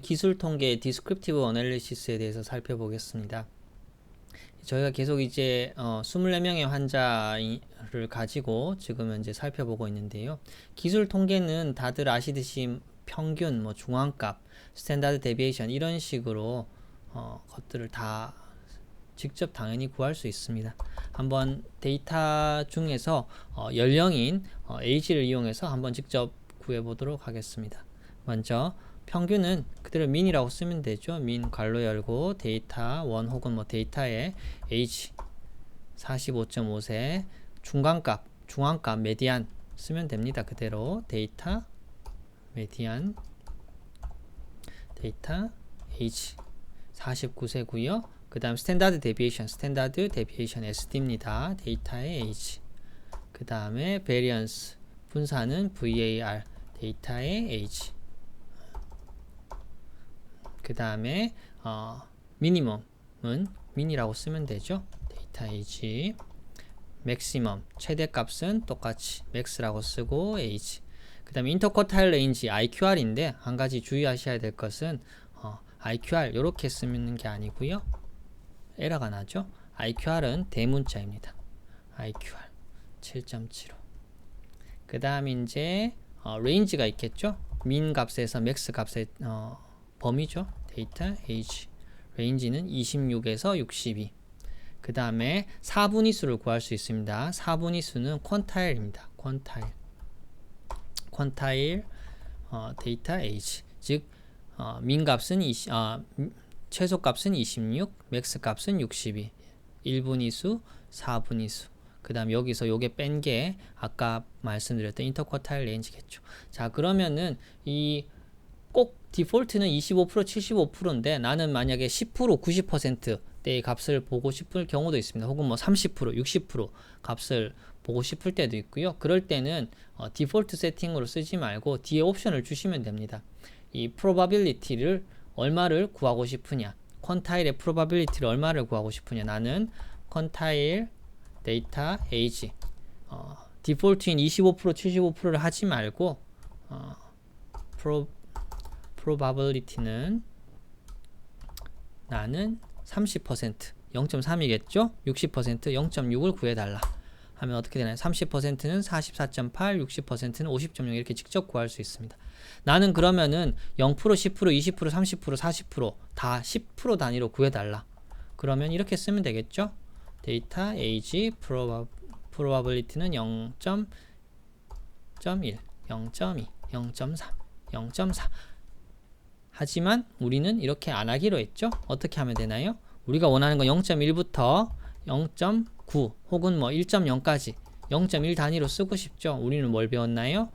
기술 통계 디스크립티브 어널리시스에 대해서 살펴보겠습니다. 저희가 계속 이제 24명의 환자를 가지고 지금 현재 살펴보고 있는데요. 기술 통계는 다들 아시듯이 평균, 중앙값, 스탠다드 데비에이션 이런 식으로 것들을 다 직접 당연히 구할 수 있습니다. 한번 데이터 중에서 연령인 age를 이용해서 한번 직접 구해보도록 하겠습니다. 먼저 평균은 그대로 민이라고 쓰면 되죠. 민 괄호 열고 데이터 1 혹은 데이터의 age 45.5세 중앙값 메디안 쓰면 됩니다. 그대로 데이터 메디안 데이터 age 49세고요. 그 다음 스탠다드 데비에이션 SD입니다. 데이터의 age. 그 다음에 베리언스 분산은 VAR 데이터의 age. 그 다음에 미니멈은 민이라고 쓰면 되죠. 데이터 age. 맥시멈 최대값은 똑같이 맥스라고 쓰고 age. 그 다음에 인터쿼타일 레인지 IQR인데 한 가지 주의하셔야 될 것은 IQR 이렇게 쓰는 게 아니고요. 에러가 나죠. IQR은 대문자입니다. IQR 7.75. 그 다음 이제 레인지가 있겠죠. 민 값에서 맥스 값의 범위죠. 데이터 age 레인지는 26에서 62. 그 다음에 4분위수를 구할 수 있습니다. 4분위수는 퀀타일입니다. 퀀타일 데이터 age 즉 민 값은 최소 값은 26, 맥스 값은 62. 1분위수, 4분위수. 그 다음 여기서 요게 뺀 게 아까 말씀드렸던 인터쿼타일 레인지겠죠. 자, 그러면은 이 꼭 디폴트는 25%, 75%인데 나는 만약에 10%, 90%대의 값을 보고 싶을 경우도 있습니다. 혹은 30%, 60% 값을 보고 싶을 때도 있고요. 그럴 때는 디폴트 세팅으로 쓰지 말고 뒤에 옵션을 주시면 됩니다. 이 probability를 얼마를 구하고 싶으냐, 퀀타일의 probability를 얼마를 구하고 싶으냐. 나는 퀀타일 데이터 age 디폴트인 25%, 75%를 하지 말고 probability는 나는 30% 0.3이겠죠? 60% 0.6을 구해달라 하면 어떻게 되나요? 30%는 44.8, 60%는 50.0 이렇게 직접 구할 수 있습니다. 나는 그러면은 0%, 10%, 20%, 30%, 40% 다 10% 단위로 구해달라. 그러면 이렇게 쓰면 되겠죠? 데이터 age probability는 0.1, 0.2, 0.3, 0.4. 하지만 우리는 이렇게 안 하기로 했죠? 어떻게 하면 되나요? 우리가 원하는 건 0.1부터 0.9 혹은 1.0까지 0.1 단위로 쓰고 싶죠? 우리는 뭘 배웠나요?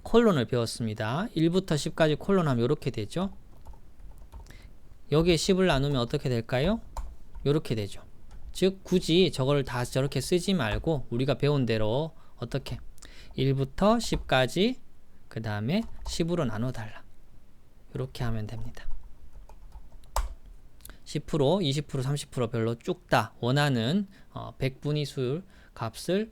콜론을 배웠습니다. 1부터 10까지 콜론하면 이렇게 되죠. 여기에 10을 나누면 어떻게 될까요? 이렇게 되죠. 즉 굳이 저걸 다 저렇게 쓰지 말고 우리가 배운 대로 어떻게 1부터 10까지 그 다음에 10으로 나눠달라. 이렇게 하면 됩니다. 10%, 20%, 30% 별로 쭉 다 원하는 100분위수 값을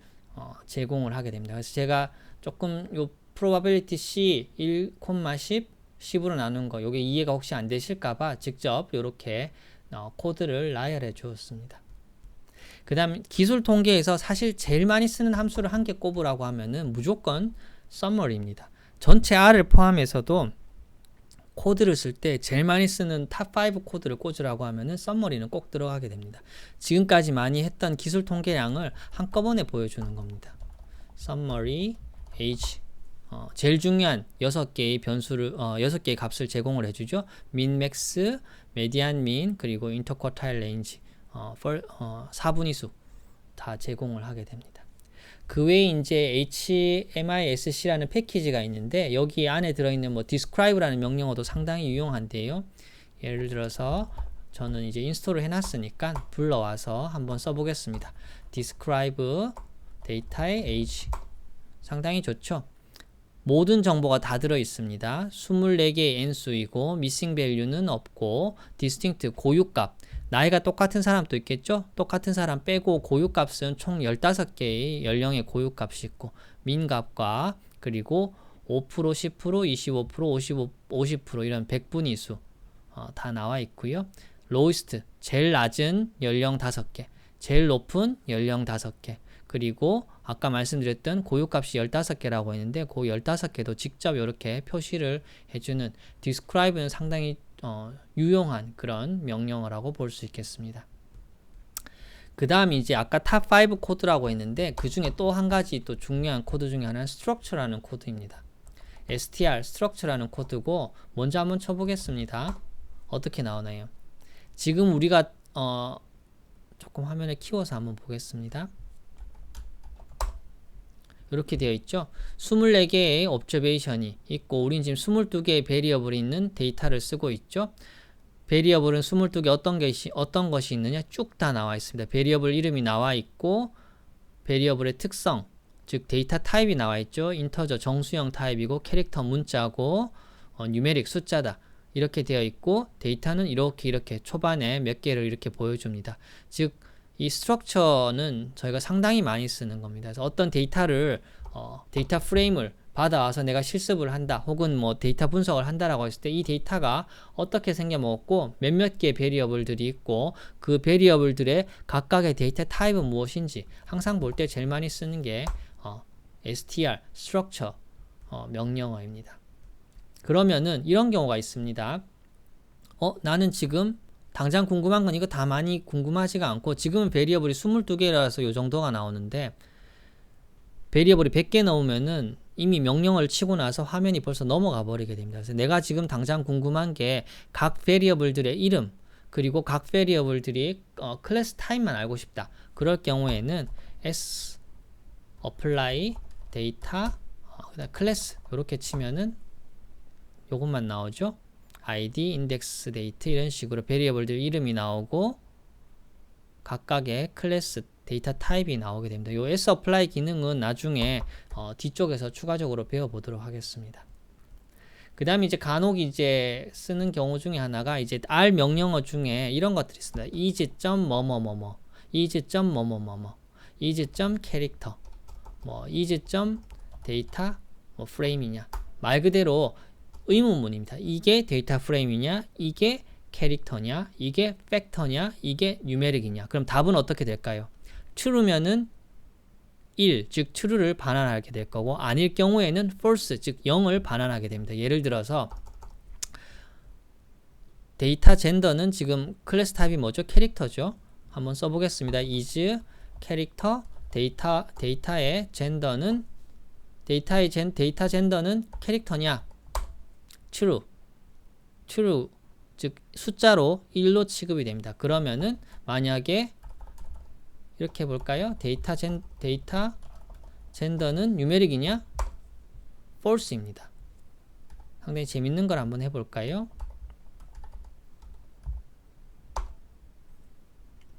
제공을 하게 됩니다. 그래서 제가 조금 요 probability C 1,10 10으로 나눈 거 요게 이해가 혹시 안 되실까봐 직접 이렇게 코드를 나열해 주었습니다. 그 다음 기술 통계에서 사실 제일 많이 쓰는 함수를 한 개 꼽으라고 하면은 무조건 summary입니다. 전체 R을 포함해서도 코드를 쓸 때 제일 많이 쓰는 탑5 코드를 꽂으라고 하면은 summary는 꼭 들어가게 됩니다. 지금까지 많이 했던 기술 통계량을 한꺼번에 보여주는 겁니다. summary age 제일 중요한 6개의 변수를 6개의 값을 제공을 해주죠. min, max, median, mean 그리고 interquartile range 4분위수 다 제공을 하게 됩니다. 그 외에 이제 HMISC라는 패키지가 있는데 여기 안에 들어있는 describe라는 명령어도 상당히 유용한데요. 예를 들어서 저는 이제 인스톨을 해놨으니까 불러와서 한번 써보겠습니다. describe 데이터의 age 상당히 좋죠. 모든 정보가 다 들어있습니다. 24개의 n수이고 missing value는 없고 distinct 고유값 나이가 똑같은 사람도 있겠죠? 똑같은 사람 빼고 고유값은 총 15개의 연령의 고유값이 있고 민값과 그리고 5%, 10%, 25%, 55, 50% 이런 백분위수 다 나와 있고요. lowest, 제일 낮은 연령 5개, 제일 높은 연령 5개, 그리고 아까 말씀드렸던 고유값이 15개라고 했는데 그 15개도 직접 이렇게 표시를 해주는 describe는 상당히 유용한 그런 명령어라고 볼 수 있겠습니다. 그 다음 이제 아까 탑5 코드라고 했는데 그 중에 또 한 가지 또 중요한 코드 중에 하나는 structure라는 코드입니다. str, structure라는 코드고 먼저 한번 쳐보겠습니다. 어떻게 나오나요? 지금 우리가 조금 화면을 키워서 한번 보겠습니다. 이렇게 되어 있죠. 24개의 observation이 있고 우린 지금 22개의 베리어블이 있는 데이터를 쓰고 있죠. 베리어블은 22개 어떤 것이 있느냐 쭉 다 나와 있습니다. 베리어블 이름이 나와 있고 베리어블의 특성, 즉 데이터 타입이 나와 있죠. 인터저 정수형 타입이고 캐릭터 문자고 뉴메릭 숫자다. 이렇게 되어 있고 데이터는 이렇게 초반에 몇 개를 이렇게 보여줍니다. 즉 이 스트럭처는 저희가 상당히 많이 쓰는 겁니다. 그래서 어떤 데이터를 데이터 프레임을 받아와서 내가 실습을 한다 혹은 뭐 데이터 분석을 한다라고 했을 때 이 데이터가 어떻게 생겨먹었고 몇몇 개의 베리어블들이 있고 그 베리어블들의 각각의 데이터 타입은 무엇인지 항상 볼 때 제일 많이 쓰는 게 str, structure 명령어입니다. 그러면은 이런 경우가 있습니다. 나는 지금 당장 궁금한 건 이거 다 많이 궁금하지가 않고 지금은 베리어블이 22개라서 요 정도가 나오는데 베리어블이 100개 넣으면은 이미 명령어를 치고 나서 화면이 벌써 넘어가 버리게 됩니다. 그래서 내가 지금 당장 궁금한 게 각 베리어블들의 이름 그리고 각 베리어블들이 클래스 타입만 알고 싶다. 그럴 경우에는 s apply data 클래스 이렇게 치면은 요것만 나오죠. id, index date 이런 식으로 베리어블들 이름이 나오고 각각의 클래스 데이터 타입이 나오게 됩니다. 요 sapply 기능은 나중에 뒤쪽에서 추가적으로 배워보도록 하겠습니다. 그 다음에 이제 간혹 이제 쓰는 경우 중에 하나가 이제 R 명령어 중에 이런 것들이 있습니다. is.뭐뭐뭐뭐, is.뭐뭐뭐뭐, is.character, 뭐 is.data 뭐 프레임이냐 말 그대로 의문문입니다. 이게 데이터 프레임이냐, 이게 캐릭터냐, 이게 팩터냐, 이게 뉴메릭이냐. 그럼 답은 어떻게 될까요? true면은 1, 즉 true를 반환하게 될 거고 아닐 경우에는 false, 즉 0을 반환하게 됩니다. 예를 들어서 데이터 젠더는 지금 클래스 타입이 뭐죠? 캐릭터죠. 한번 써보겠습니다. is 캐릭터 데이터의 젠더는 데이터 젠더는 캐릭터냐? true, 즉 숫자로 1로 취급이 됩니다. 그러면은 만약에 이렇게 해볼까요? 데이터 젠더는 뉴메릭이냐? false입니다. 상당히 재밌는 걸 한번 해볼까요?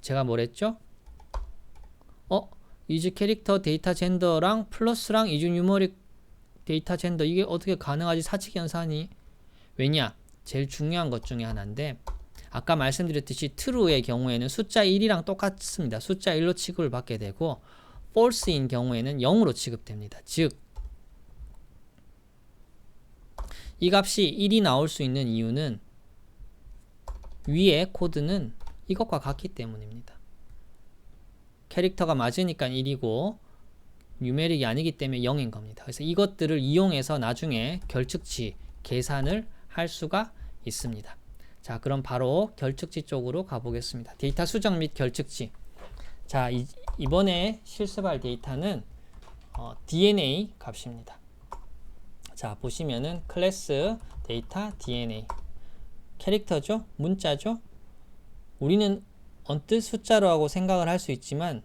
제가 뭐랬죠? is 캐릭터 데이터 젠더랑 플러스랑 is 뉴머릭 데이터 젠더 이게 어떻게 가능하지? 사칙 연산이 왜냐? 제일 중요한 것 중에 하나인데 아까 말씀드렸듯이 true의 경우에는 숫자 1이랑 똑같습니다. 숫자 1로 취급을 받게 되고 false인 경우에는 0으로 취급됩니다. 즉 이 값이 1이 나올 수 있는 이유는 위의 코드는 이것과 같기 때문입니다. 캐릭터가 맞으니까 1이고 뉴메릭이 아니기 때문에 0인 겁니다. 그래서 이것들을 이용해서 나중에 결측치 계산을 할 수가 있습니다. 자, 그럼 바로 결측치 쪽으로 가보겠습니다. 데이터 수정 및 결측치. 자, 이번에 실습할 데이터는 DNA 값입니다. 자, 보시면은 클래스 데이터 DNA 캐릭터죠? 문자죠? 우리는 언뜻 숫자로 하고 생각을 할 수 있지만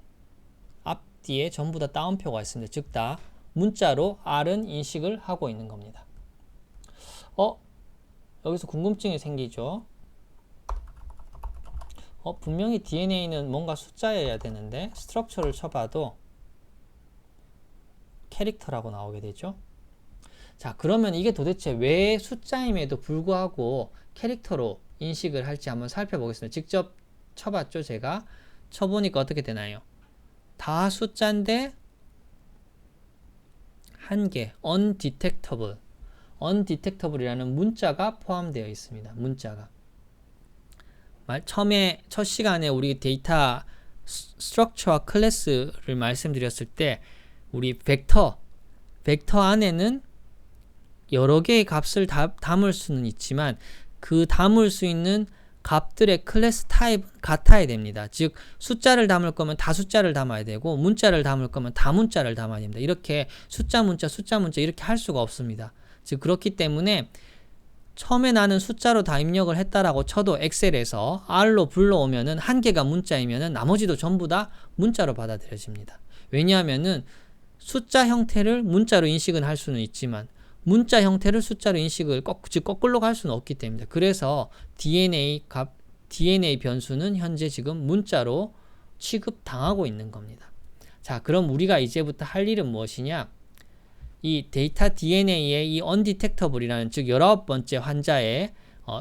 앞뒤에 전부 다 따옴표가 있습니다. 즉 다 문자로 R은 인식을 하고 있는 겁니다. 여기서 궁금증이 생기죠. 분명히 DNA는 뭔가 숫자여야 되는데 스트럭처를 쳐봐도 캐릭터라고 나오게 되죠. 자, 그러면 이게 도대체 왜 숫자임에도 불구하고 캐릭터로 인식을 할지 한번 살펴보겠습니다. 직접 쳐봤죠. 제가 쳐보니까 어떻게 되나요? 다 숫자인데 한계, undetectable. undetectable이라는 문자가 포함되어 있습니다. 문자가. 처음에 첫 시간에 우리 데이터 스트럭처와 클래스를 말씀드렸을 때 우리 벡터 안에는 여러 개의 값을 담을 수는 있지만 그 담을 수 있는 값들의 클래스 타입은 같아야 됩니다. 즉 숫자를 담을 거면 다 숫자를 담아야 되고 문자를 담을 거면 다 문자를 담아야 됩니다. 이렇게 숫자 문자 이렇게 할 수가 없습니다. 즉 그렇기 때문에 처음에 나는 숫자로 다 입력을 했다라고 쳐도 엑셀에서 R로 불러오면은 한 개가 문자이면은 나머지도 전부 다 문자로 받아들여집니다. 왜냐하면은 숫자 형태를 문자로 인식은 할 수는 있지만 문자 형태를 숫자로 인식을 즉 거꾸로 갈 수는 없기 때문입니다. 그래서 DNA 변수는 현재 지금 문자로 취급당하고 있는 겁니다. 자, 그럼 우리가 이제부터 할 일은 무엇이냐? 이 데이터 DNA의 이 undetectable이라는 즉 19번째 환자의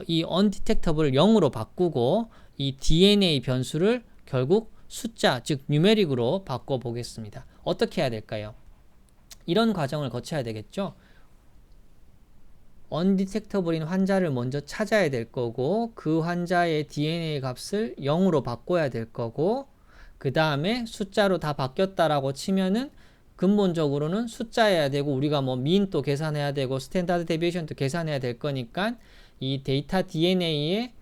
이 undetectable을 0으로 바꾸고 이 DNA 변수를 결국 숫자 즉 뉴메릭으로 바꿔 보겠습니다. 어떻게 해야 될까요? 이런 과정을 거쳐야 되겠죠. undetectable인 환자를 먼저 찾아야 될 거고 그 환자의 DNA 값을 0으로 바꿔야 될 거고 그 다음에 숫자로 다 바뀌었다라고 치면은 근본적으로는 숫자여야 되고 우리가 뭐 민도 계산해야 되고 스탠다드 데비에이션도 계산해야 될 거니까 이 데이터 DNA의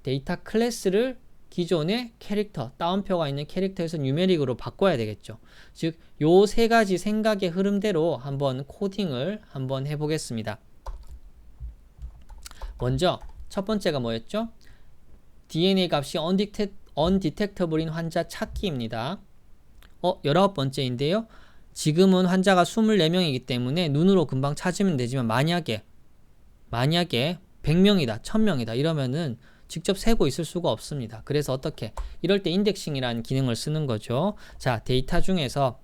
데이터 클래스를 기존의 캐릭터, 따옴표가 있는 캐릭터에서 뉴메릭으로 바꿔야 되겠죠. 즉, 요 세 가지 생각의 흐름대로 한번 코딩을 한번 해보겠습니다. 먼저 첫 번째가 뭐였죠? DNA 값이 undetectable인 환자 찾기입니다. 19번째인데요. 지금은 환자가 24명이기 때문에 눈으로 금방 찾으면 되지만 만약에 100명이다, 1000명이다 이러면은 직접 세고 있을 수가 없습니다. 그래서 어떻게? 이럴 때 인덱싱이라는 기능을 쓰는 거죠. 자, 데이터 중에서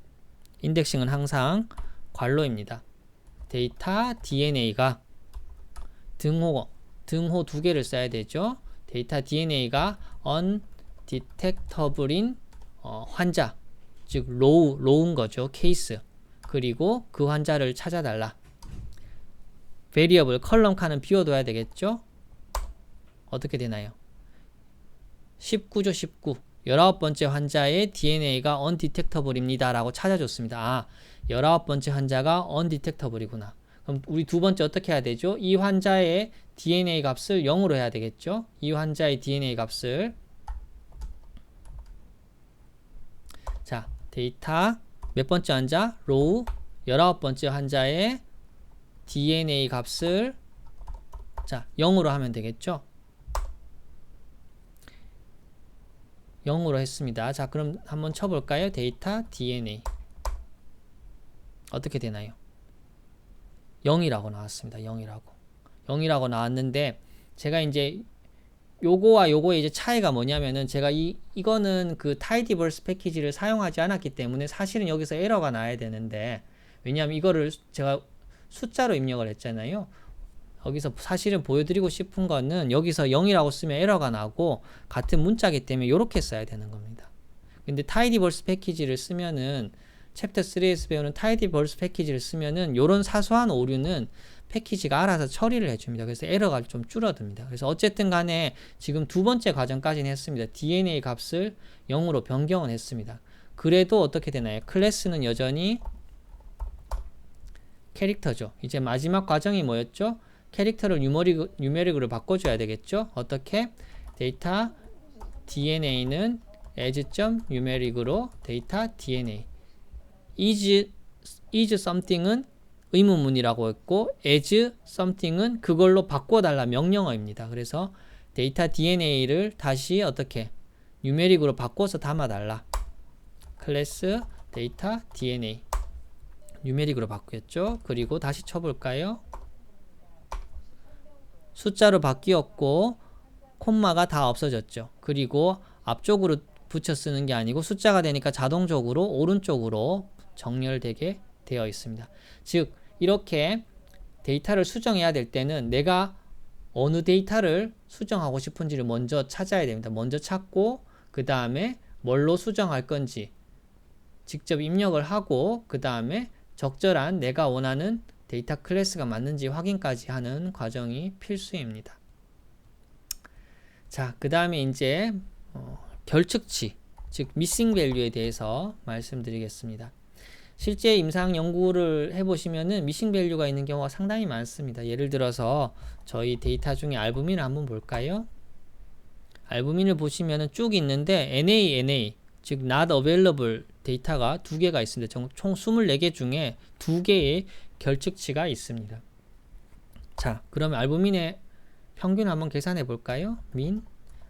인덱싱은 항상 괄호입니다. 데이터 DNA가 등호 2개를 써야 되죠. 데이터 DNA가 undetectable인 환자, 즉 로우인 거죠. 케이스. 그리고 그 환자를 찾아달라. 베리어블 컬럼 칸은 비워둬야 되겠죠. 어떻게 되나요? 19죠, 19. 19번째 환자의 DNA가 undetectable입니다. 라고 찾아줬습니다. 아, 19번째 환자가 undetectable이구나. 그럼 우리 두 번째 어떻게 해야 되죠? 이 환자의 DNA 값을 0으로 해야 되겠죠? 이 환자의 DNA 값을. 자, 데이터 몇 번째 환자? 로우 19번째 환자의 DNA 값을 자, 0으로 하면 되겠죠? 0으로 했습니다. 자, 그럼 한번 쳐볼까요? 데이터 DNA 어떻게 되나요? 0이라고 나왔습니다. 0이라고 나왔는데 제가 이제 요거와 요거의 이제 차이가 뭐냐면은 제가 이거는 그 tidyverse 패키지를 사용하지 않았기 때문에 사실은 여기서 에러가 나야 되는데 왜냐하면 이거를 제가 숫자로 입력을 했잖아요. 여기서 사실은 보여드리고 싶은 거는 여기서 0이라고 쓰면 에러가 나고 같은 문자이기 때문에 이렇게 써야 되는 겁니다. 근데 tidyverse 패키지를 쓰면은 챕터 3에서 배우는 tidyverse 패키지를 쓰면은 요런 사소한 오류는 패키지가 알아서 처리를 해줍니다. 그래서 에러가 좀 줄어듭니다. 그래서 어쨌든 간에 지금 두 번째 과정까지는 했습니다. DNA 값을 0으로 변경은 했습니다. 그래도 어떻게 되나요? 클래스는 여전히 캐릭터죠. 이제 마지막 과정이 뭐였죠? 캐릭터를 뉴메릭으로 바꿔줘야 되겠죠? 어떻게? 데이터 DNA는 as.numeric으로 데이터 DNA is something은 의문문이라고 했고 as something은 그걸로 바꿔달라 명령어입니다. 그래서 데이터 DNA를 다시 어떻게? 뉴메릭으로 바꿔서 담아달라. 클래스 데이터 DNA 뉴메릭으로 바뀌었죠. 그리고 다시 쳐볼까요? 숫자로 바뀌었고 콤마가 다 없어졌죠. 그리고 앞쪽으로 붙여 쓰는 게 아니고 숫자가 되니까 자동적으로 오른쪽으로 정렬되게 되어 있습니다. 즉 이렇게 데이터를 수정해야 될 때는 내가 어느 데이터를 수정하고 싶은지를 먼저 찾아야 됩니다. 먼저 찾고 그 다음에 뭘로 수정할 건지 직접 입력을 하고 그 다음에 적절한 내가 원하는 데이터 클래스가 맞는지 확인까지 하는 과정이 필수입니다. 자, 그 다음에 이제 결측치, 즉 미싱 밸류에 대해서 말씀드리겠습니다. 실제 임상 연구를 해보시면은 미싱 밸류가 있는 경우가 상당히 많습니다. 예를 들어서 저희 데이터 중에 알부민을 한번 볼까요? 알부민을 보시면은 쭉 있는데 NA, 즉 not available 데이터가 2개가 있습니다. 총 24개 중에 2개의 결측치가 있습니다. 자, 그러면 알부민의 평균 한번 계산해 볼까요? 민,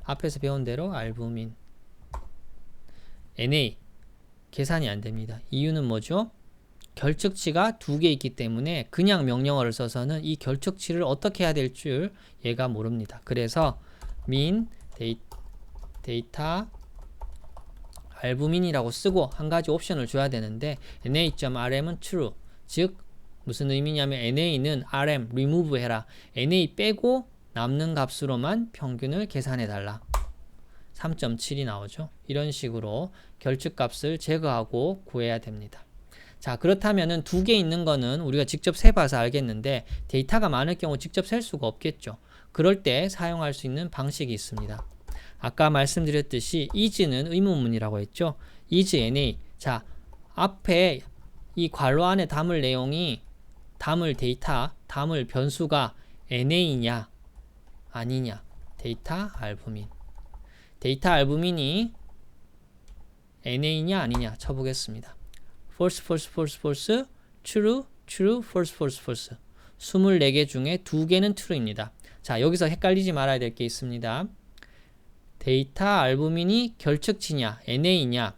앞에서 배운 대로 알부민 NA 계산이 안 됩니다. 이유는 뭐죠? 결측치가 2개 있기 때문에 그냥 명령어를 써서는 이 결측치를 어떻게 해야 될 줄 얘가 모릅니다. 그래서 min 데이터 알부민이라고 쓰고 한 가지 옵션을 줘야 되는데 na.rm은 true, 즉 무슨 의미냐면 na는 rm remove 해라, na 빼고 남는 값으로만 평균을 계산해 달라. 3.7이 나오죠. 이런 식으로 결측값을 제거하고 구해야 됩니다. 자, 그렇다면은 2개 있는 거는 우리가 직접 세봐서 알겠는데 데이터가 많을 경우 직접 셀 수가 없겠죠. 그럴 때 사용할 수 있는 방식이 있습니다. 아까 말씀드렸듯이 is는 의문문이라고 했죠. is na. 자, 앞에 이 괄호 안에 담을 내용이 담을 데이터, 담을 변수가 na냐 아니냐. 데이터 알부민. 데이터 알부민이 na냐 아니냐 쳐보겠습니다. false, false, false, false, true, true, false, false, false. 24개 중에 2개는 true입니다. 자, 여기서 헷갈리지 말아야 될 게 있습니다. 데이터 알부민이 결측치냐, na냐,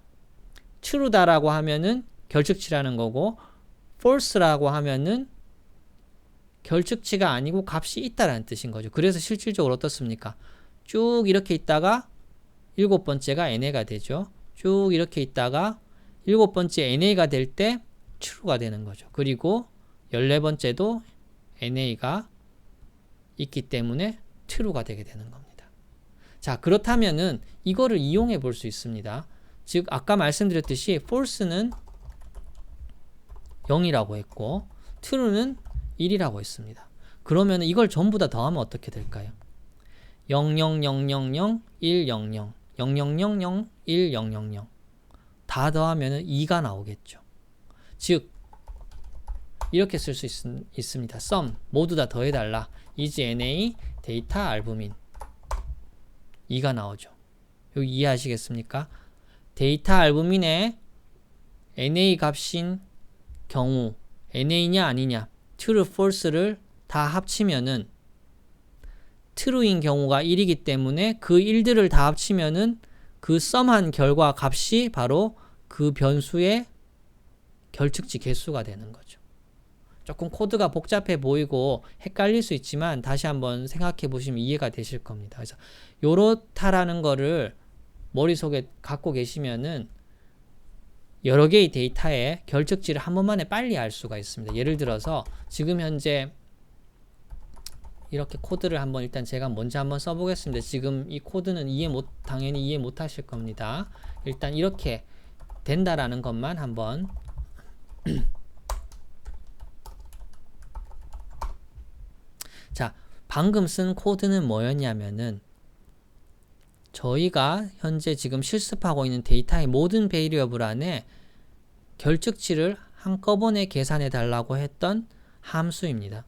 true다라고 하면은 결측치라는 거고, false라고 하면은 결측치가 아니고 값이 있다라는 뜻인 거죠. 그래서 실질적으로 어떻습니까? 쭉 이렇게 있다가 7번째가 na가 되죠. 쭉 이렇게 있다가 7번째 na가 될 때 true가 되는 거죠. 그리고 14번째도 na가 있기 때문에 true가 되게 되는 겁니다. 자, 그렇다면은 이거를 이용해 볼 수 있습니다. 즉 아까 말씀드렸듯이 false는 0이라고 했고 true는 1이라고 했습니다. 그러면 이걸 전부 다 더하면 어떻게 될까요? 00000 100 0000 1000 다 더하면 2가 나오겠죠. 즉 이렇게 쓸 수 있습니다. sum 모두 다 더해달라. is na 데이터 알부민 2가 나오죠. 여기 이해하시겠습니까? 데이터 알부민의 na 값인 경우 na냐 아니냐 true, false를 다 합치면은 true인 경우가 1이기 때문에 그 1들을 다 합치면은 그 썸한 결과 값이 바로 그 변수의 결측치 개수가 되는 거죠. 조금 코드가 복잡해 보이고 헷갈릴 수 있지만 다시 한번 생각해 보시면 이해가 되실 겁니다. 그래서 요렇다라는 거를 머릿속에 갖고 계시면은 여러 개의 데이터의 결측치를 한 번만에 빨리 알 수가 있습니다. 예를 들어서 지금 현재 이렇게 코드를 한번 일단 제가 먼저 한번 써보겠습니다. 지금 이 코드는 당연히 이해 못 하실 겁니다. 일단 이렇게 된다라는 것만 한번 자, 방금 쓴 코드는 뭐였냐면은 저희가 현재 지금 실습하고 있는 데이터의 모든 베리어블 안에 결측치를 한꺼번에 계산해 달라고 했던 함수입니다.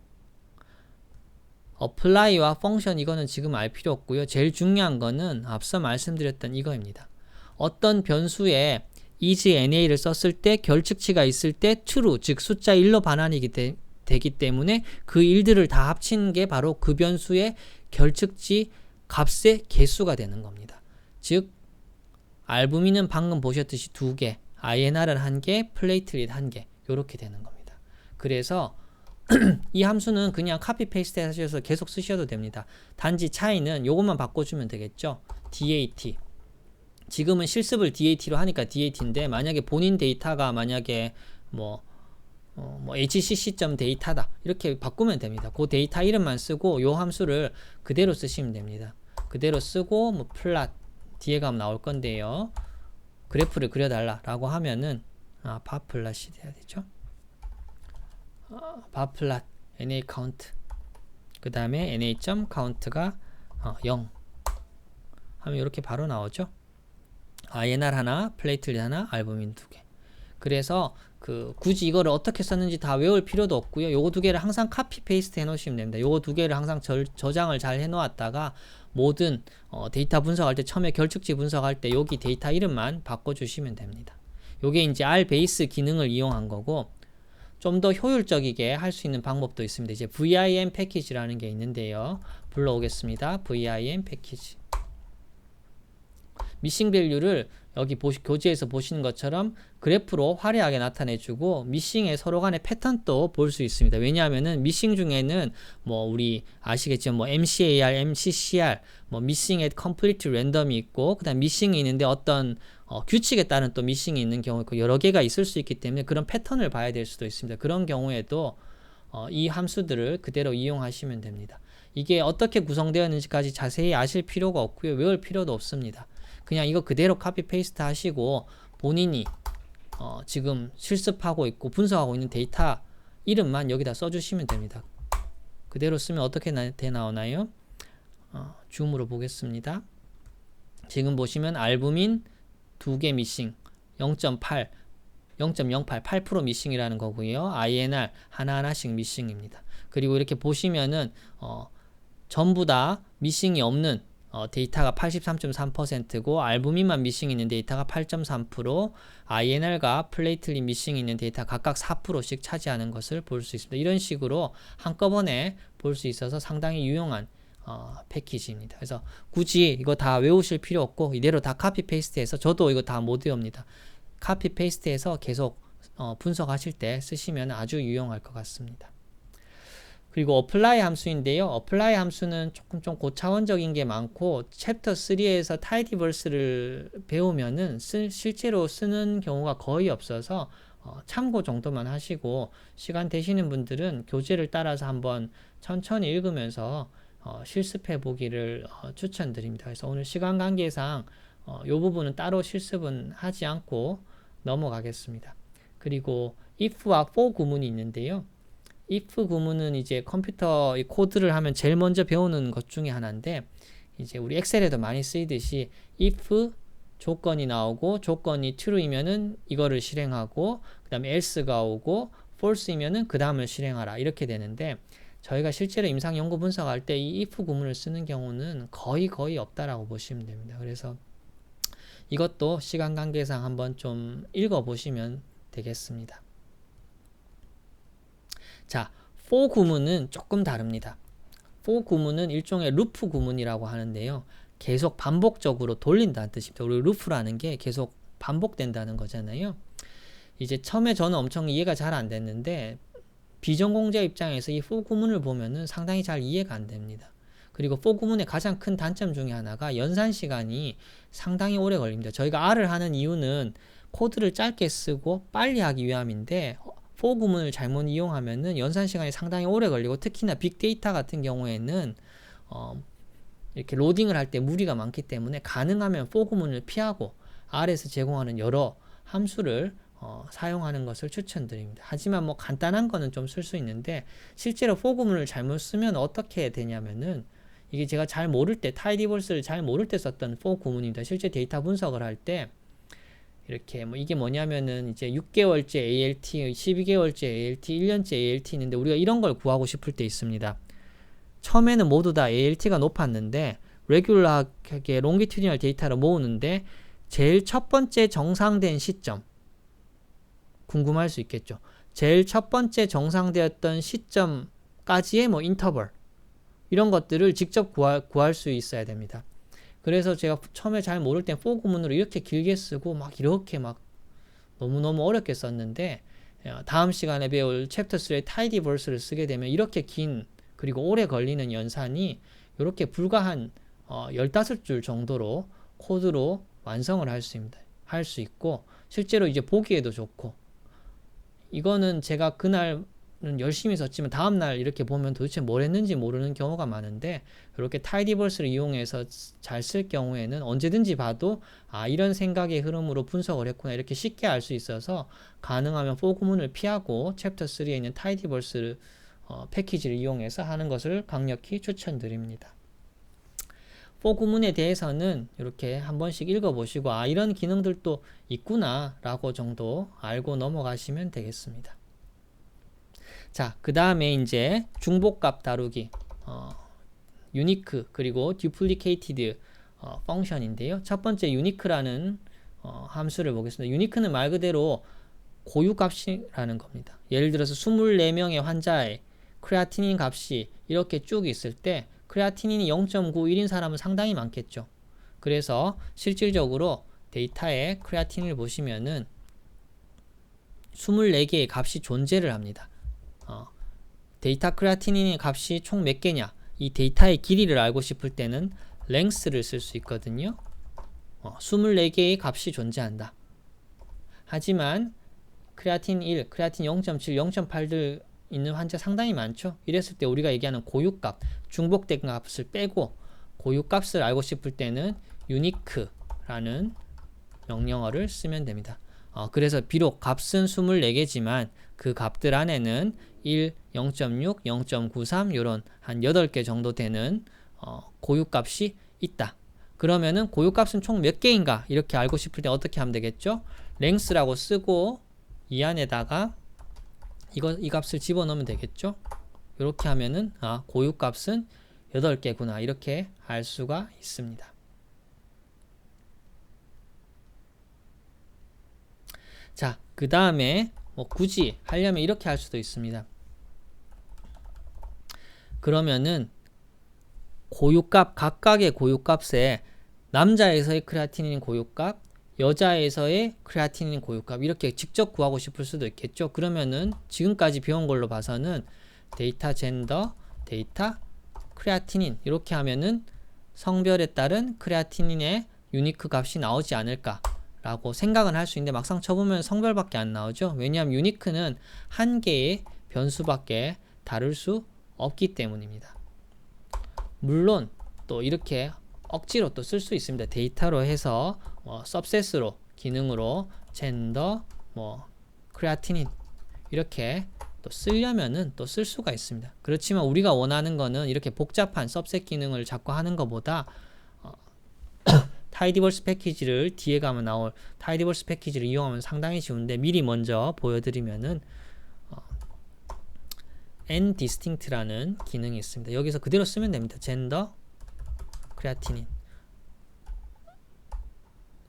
apply와 function 이거는 지금 알 필요 없고요. 제일 중요한 거는 앞서 말씀드렸던 이거입니다. 어떤 변수에 is na를 썼을 때 결측치가 있을 때 true, 즉 숫자 1로 반환이 되기 때문에 그 일들을 다 합친 게 바로 그 변수의 결측치 값의 개수가 되는 겁니다. 즉 알부민은 방금 보셨듯이 2개, INR은 1개, 플레이트릿 1개 이렇게 되는 겁니다. 그래서 이 함수는 그냥 카피 페이스트 하셔서 계속 쓰셔도 됩니다. 단지 차이는 요것만 바꿔주면 되겠죠. DAT 지금은 실습을 DAT로 하니까 DAT인데 만약에 본인 데이터가 만약에 뭐 hcc.data다 이렇게 바꾸면 됩니다. 그 데이터 이름만 쓰고 요 함수를 그대로 쓰시면 됩니다. 그대로 쓰고 뭐 플랫 뒤에 가면 나올 건데요. 그래프를 그려달라 라고 하면은 바 플랫이 돼야 되죠. 바플랏 NA 카운트 그 다음에 NA 카운트가 0 하면 이렇게 바로 나오죠. INR 하나, 플레이틀릿 하나, 알부민 2개. 그래서 굳이 이거를 어떻게 썼는지 다 외울 필요도 없고요. 요거 두 개를 항상 카피 페이스트 해 놓으시면 됩니다. 요거 두 개를 항상 저장을 잘 해 놓았다가 모든 데이터 분석할 때 처음에 결축지 분석할 때 여기 데이터 이름만 바꿔 주시면 됩니다. 요게 이제 R 베이스 기능을 이용한 거고 좀 더 효율적이게 할 수 있는 방법도 있습니다. 이제 VIM 패키지라는 게 있는데요. 불러오겠습니다. VIM 패키지. 미싱 밸류를 여기 교재에서 보시는 것처럼 그래프로 화려하게 나타내주고 미싱의 서로 간의 패턴도 볼 수 있습니다. 왜냐하면은 미싱 중에는 뭐 우리 아시겠지만 뭐 MCAR, MCCR, 뭐 미싱 at complete random이 있고 그다음 미싱이 있는데 어떤 규칙에 따른 또 미싱이 있는 경우 있고 여러 개가 있을 수 있기 때문에 그런 패턴을 봐야 될 수도 있습니다. 그런 경우에도 이 함수들을 그대로 이용하시면 됩니다. 이게 어떻게 구성되었는지까지 자세히 아실 필요가 없고요. 외울 필요도 없습니다. 그냥 이거 그대로 카피 페이스트 하시고 본인이 지금 실습하고 있고 분석하고 있는 데이터 이름만 여기다 써주시면 됩니다. 그대로 쓰면 어떻게 나오나요? 줌으로 보겠습니다. 지금 보시면 알부민 2개 미싱 0.8 0.08 8% 미싱이라는 거고요. INR 하나하나씩 미싱입니다. 그리고 이렇게 보시면은 전부 다 미싱이 없는 데이터가 83.3%고 알부민만 미싱이 있는 데이터가 8.3% INR과 플레이틀릿 미싱이 있는 데이터 각각 4%씩 차지하는 것을 볼 수 있습니다. 이런 식으로 한꺼번에 볼 수 있어서 상당히 유용한 패키지입니다. 그래서 굳이 이거 다 외우실 필요 없고 이대로 다 카피 페이스트해서 저도 이거 다 못 외웁니다. 카피 페이스트해서 계속 분석하실 때 쓰시면 아주 유용할 것 같습니다. 그리고 apply 함수인데요. apply 함수는 조금 좀 고차원적인 게 많고 챕터 3에서 tidyverse를 배우면은 실제로 쓰는 경우가 거의 없어서 참고 정도만 하시고 시간 되시는 분들은 교재를 따라서 한번 천천히 읽으면서 실습해 보기를 추천드립니다. 그래서 오늘 시간 관계상 이 부분은 따로 실습은 하지 않고 넘어가겠습니다. 그리고 if와 for 구문이 있는데요. if 구문은 이제 컴퓨터 코드를 하면 제일 먼저 배우는 것 중에 하나인데 이제 우리 엑셀에도 많이 쓰이듯이 if 조건이 나오고 조건이 true이면은 이거를 실행하고 그 다음에 else가 오고 false이면은 그 다음을 실행하라 이렇게 되는데 저희가 실제로 임상 연구 분석할 때 이 if 구문을 쓰는 경우는 거의 없다라고 보시면 됩니다. 그래서 이것도 시간 관계상 한번 좀 읽어 보시면 되겠습니다. 자, for 구문은 조금 다릅니다. for 구문은 일종의 루프 구문이라고 하는데요. 계속 반복적으로 돌린다는 뜻입니다. 우리 루프라는 게 계속 반복된다는 거잖아요. 이제 처음에 저는 엄청 이해가 잘 안 됐는데 비전공자 입장에서 이 for 구문을 보면은 상당히 잘 이해가 안 됩니다. 그리고 for 구문의 가장 큰 단점 중에 하나가 연산 시간이 상당히 오래 걸립니다. 저희가 R을 하는 이유는 코드를 짧게 쓰고 빨리 하기 위함인데 for 구문을 잘못 이용하면은 연산 시간이 상당히 오래 걸리고 특히나 빅데이터 같은 경우에는 이렇게 로딩을 할 때 무리가 많기 때문에 가능하면 for 구문을 피하고 R에서 제공하는 여러 함수를 사용하는 것을 추천드립니다. 하지만 뭐 간단한 거는 좀 쓸 수 있는데 실제로 for 구문을 잘못 쓰면 어떻게 되냐면은 이게 제가 잘 모를 때 tidyverse를 잘 모를 때 썼던 for 구문입니다. 실제 데이터 분석을 할 때 이렇게 뭐 이게 뭐냐면은 이제 6개월째 ALT, 12개월째 ALT, 1년째 ALT 있는데 우리가 이런 걸 구하고 싶을 때 있습니다. 처음에는 모두 다 ALT가 높았는데 레귤러하게 롱기튜디널 데이터를 모으는데 제일 첫 번째 정상된 시점 궁금할 수 있겠죠. 제일 첫 번째 정상되었던 시점까지의 뭐 인터벌 이런 것들을 직접 구할 수 있어야 됩니다. 그래서 제가 처음에 잘 모를 땐 for 구문으로 이렇게 길게 쓰고 막 이렇게 막 너무너무 어렵게 썼는데 다음 시간에 배울 챕터 3의 tidyverse를 쓰게 되면 이렇게 긴 그리고 오래 걸리는 연산이 이렇게 불과 한 15줄 정도로 코드로 완성을 할 수 있고 실제로 이제 보기에도 좋고 이거는 제가 그날 열심히 썼지만 다음날 이렇게 보면 도대체 뭘 했는지 모르는 경우가 많은데, 이렇게 타이디버스를 이용해서 잘 쓸 경우에는 언제든지 봐도 이런 생각의 흐름으로 분석을 했구나 이렇게 쉽게 알 수 있어서, 가능하면 for 구문을 피하고 챕터 3에 있는 타이디버스 패키지를 이용해서 하는 것을 강력히 추천드립니다. for 구문에 대해서는 이렇게 한 번씩 읽어보시고 이런 기능들도 있구나 라고 정도 알고 넘어가시면 되겠습니다. 자, 그 다음에 이제 중복값 다루기, 유니크 그리고 duplicated 펑션인데요. 첫 번째 유니크라는 함수를 보겠습니다. 유니크는 말 그대로 고유값이라는 겁니다. 예를 들어서 24명의 환자의 크레아티닌 값이 이렇게 쭉 있을 때 크레아티닌이 0.91인 사람은 상당히 많겠죠. 그래서 실질적으로 데이터에 크레아티닌을 보시면은 24개의 값이 존재를 합니다. 데이터 크레아티닌의 값이 총 몇 개냐, 이 데이터의 길이를 알고 싶을 때는 length를 쓸 수 있거든요. 24개의 값이 존재한다. 하지만 크레아틴 1, 크레아틴 0.7, 0.8들 있는 환자 상당히 많죠. 이랬을 때 우리가 얘기하는 고유값, 중복된 값을 빼고 고유값을 알고 싶을 때는 unique라는 명령어를 쓰면 됩니다. 그래서 비록 값은 24개지만 그 값들 안에는 1, 0.6, 0.93 이런 한 8개 정도 되는 고유값이 있다. 그러면은 고유값은 총 몇 개인가 이렇게 알고 싶을 때 어떻게 하면 되겠죠? length라고 쓰고 이 안에다가 이 값을 집어넣으면 되겠죠? 이렇게 하면은 고유값은 8개구나 이렇게 알 수가 있습니다. 자, 그 다음에 굳이 하려면 이렇게 할 수도 있습니다. 그러면은 고유값, 각각의 고유값에 남자에서의 크레아티닌 고유값, 여자에서의 크레아티닌 고유값 이렇게 직접 구하고 싶을 수도 있겠죠. 그러면은 지금까지 배운 걸로 봐서는 데이터 젠더, 데이터 크레아티닌 이렇게 하면은 성별에 따른 크레아티닌의 유니크 값이 나오지 않을까 라고 생각은 할 수 있는데, 막상 쳐보면 성별밖에 안 나오죠. 왜냐하면 유니크는 한 개의 변수밖에 다룰 수 없기 때문입니다. 물론 또 이렇게 억지로 또 쓸 수 있습니다. 데이터로 해서 서셋으로 기능으로 젠더, 크레아티닌 이렇게 또 쓰려면은 또 쓸 수가 있습니다. 그렇지만 우리가 원하는 거는 이렇게 복잡한 서셋 기능을 자꾸 하는 것보다 타이디버스 패키지를 뒤에 가면 나올 타이디버스 패키지를 이용하면 상당히 쉬운데, 미리 먼저 보여드리면은 nDistinct라는 기능이 있습니다. 여기서 그대로 쓰면 됩니다. 젠더 크레아티닌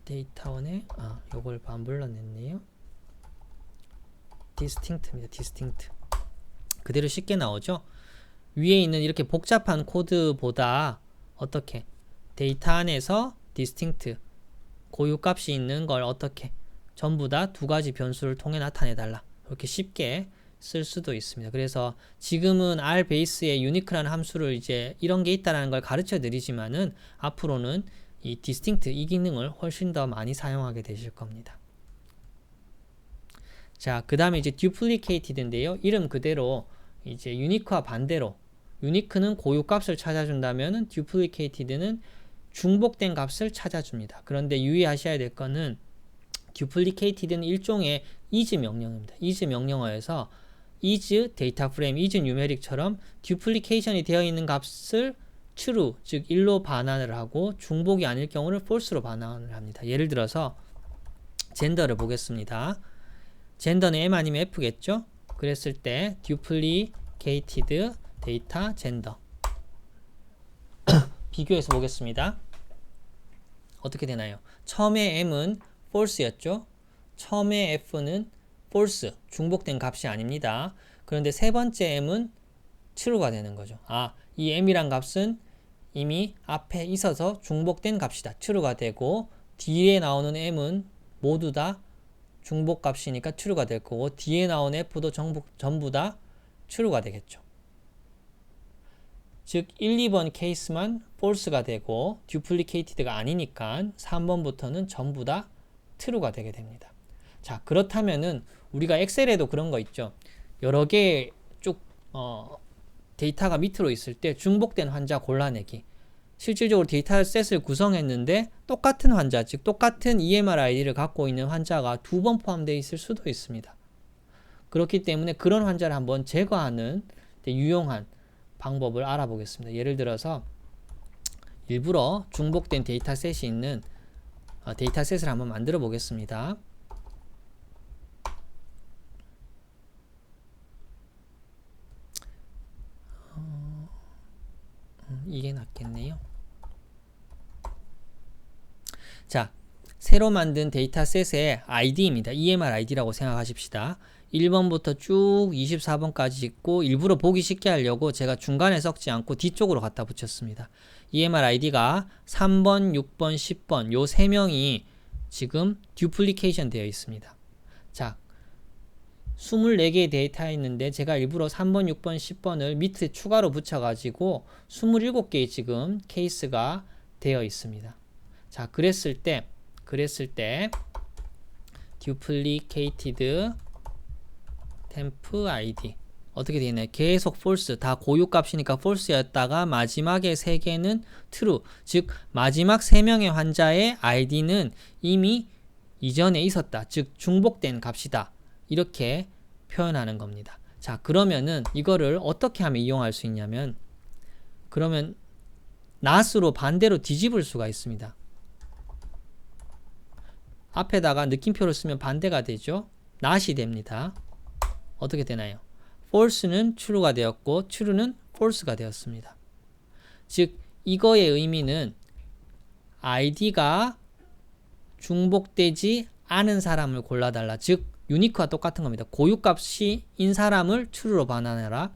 데이터원에 요걸 안 불러냈네요. distinct입니다. distinct 그대로 쉽게 나오죠. 위에 있는 이렇게 복잡한 코드보다 어떻게 데이터 안에서 distinct 고유값이 있는 걸 어떻게 전부 다 두 가지 변수를 통해 나타내 달라 이렇게 쉽게 쓸 수도 있습니다. 그래서 지금은 R 베이스에 unique라는 함수를 이제 이런 게 있다는 걸 가르쳐 드리지만은 앞으로는 이 distinct 이 기능을 훨씬 더 많이 사용하게 되실 겁니다. 자, 그 다음에 이제 duplicated인데요. 이름 그대로 이제 unique와 반대로, unique는 고유값을 찾아준다면은 duplicated는 중복된 값을 찾아줍니다. 그런데 유의하셔야 될 거는 duplicated는 일종의 is 명령입니다. is 명령어에서 is 데이터 프레임, is numeric처럼 duplication이 되어 있는 값을 true, 즉 1로 반환을 하고 중복이 아닐 경우를 false로 반환을 합니다. 예를 들어서 젠더를 보겠습니다. 젠더는 M 아니면 F겠죠? 그랬을 때 duplicated 데이터 젠더 비교해서 보겠습니다. 어떻게 되나요? 처음에 M은 false였죠? 처음에 F는 false, 중복된 값이 아닙니다. 그런데 세 번째 M은 true가 되는 거죠. 이 M이란 값은 이미 앞에 있어서 중복된 값이다. true가 되고, 뒤에 나오는 M은 모두 다 중복 값이니까 true가 될 거고, 뒤에 나온 F도 전부 다 true가 되겠죠. 즉 1, 2번 케이스만 false가 되고 duplicated가 아니니까 3번부터는 전부 다 true가 되게 됩니다. 자, 그렇다면은 우리가 엑셀에도 그런 거 있죠. 여러 개의 데이터가 밑으로 있을 때 중복된 환자 골라내기. 실질적으로 데이터셋을 구성했는데 똑같은 환자, 즉 똑같은 EMR 아이디를 갖고 있는 환자가 2번 포함되어 있을 수도 있습니다. 그렇기 때문에 그런 환자를 한번 제거하는 유용한 방법을 알아보겠습니다. 예를 들어서 일부러 중복된 데이터셋이 있는 데이터셋을 한번 만들어 보겠습니다. 이게 낫겠네요. 자, 새로 만든 데이터셋의 ID입니다. EMR ID라고 생각하십시다. 1번부터 쭉 24번까지 있고 일부러 보기 쉽게 하려고 제가 중간에 섞지 않고 뒤쪽으로 갖다 붙였습니다. EMR ID가 3번, 6번, 10번 요 3명이 지금 듀플리케이션 되어 있습니다. 자, 24개의 데이터가 있는데 제가 일부러 3번, 6번, 10번을 밑에 추가로 붙여가지고 27개의 지금 케이스가 되어 있습니다. 자, 그랬을 때 duplicated temp id 어떻게 되나요? 계속 false, 다 고유값이니까 false였다가 마지막에 3개는 true, 즉 마지막 3명의 환자의 id는 이미 이전에 있었다, 즉 중복된 값이다, 이렇게 표현하는 겁니다. 자, 그러면은 이거를 어떻게 하면 이용할 수 있냐면, 그러면 not으로 반대로 뒤집을 수가 있습니다. 앞에다가 느낌표를 쓰면 반대가 되죠. not이 됩니다. 어떻게 되나요? false는 true가 되었고 true는 false가 되었습니다. 즉 이거의 의미는 id가 중복되지 않은 사람을 골라달라. 즉 유니크와 똑같은 겁니다. 고유값인 사람을 true로 반환해라,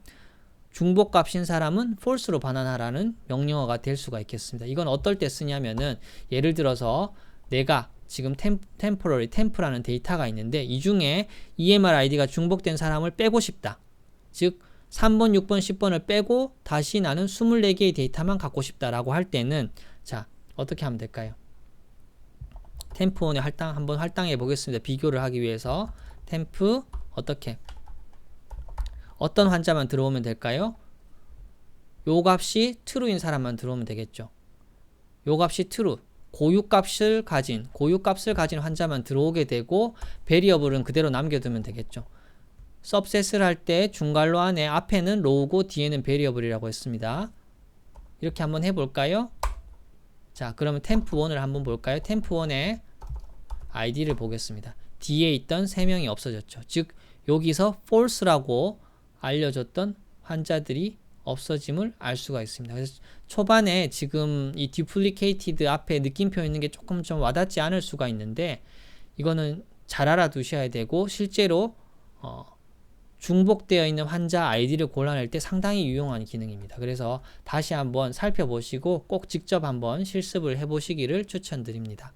중복값인 사람은 false로 반환하라는 명령어가 될 수가 있겠습니다. 이건 어떨 때 쓰냐면은, 예를 들어서 내가 지금 temp라는 데이터가 있는데 이 중에 EMR ID가 중복된 사람을 빼고 싶다. 즉 3번, 6번, 10번을 빼고 다시 나는 24개의 데이터만 갖고 싶다라고 할 때는, 자, 어떻게 하면 될까요? temp1에 한번 할당해 보겠습니다. 비교를 하기 위해서 temp 어떻게, 어떤 환자만 들어오면 될까요? 요 값이 true인 사람만 들어오면 되겠죠. 요 값이 true, 고유값을 가진 환자만 들어오게 되고 베리어블은 그대로 남겨두면 되겠죠. 서브셋을 할 때 중괄호 안에 앞에는 로우고 뒤에는 베리어블이라고 했습니다. 이렇게 한번 해볼까요? 자, 그러면 temp1을 한번 볼까요? temp1의 id를 보겠습니다. 뒤에 있던 3명이 없어졌죠. 즉 여기서 false라고 알려줬던 환자들이 없어짐을 알 수가 있습니다. 그래서 초반에 지금 이 duplicated 앞에 느낌표 있는 게 조금 좀 와닿지 않을 수가 있는데, 이거는 잘 알아두셔야 되고 실제로 중복되어 있는 환자 아이디를 골라낼 때 상당히 유용한 기능입니다. 그래서 다시 한번 살펴보시고 꼭 직접 한번 실습을 해보시기를 추천드립니다.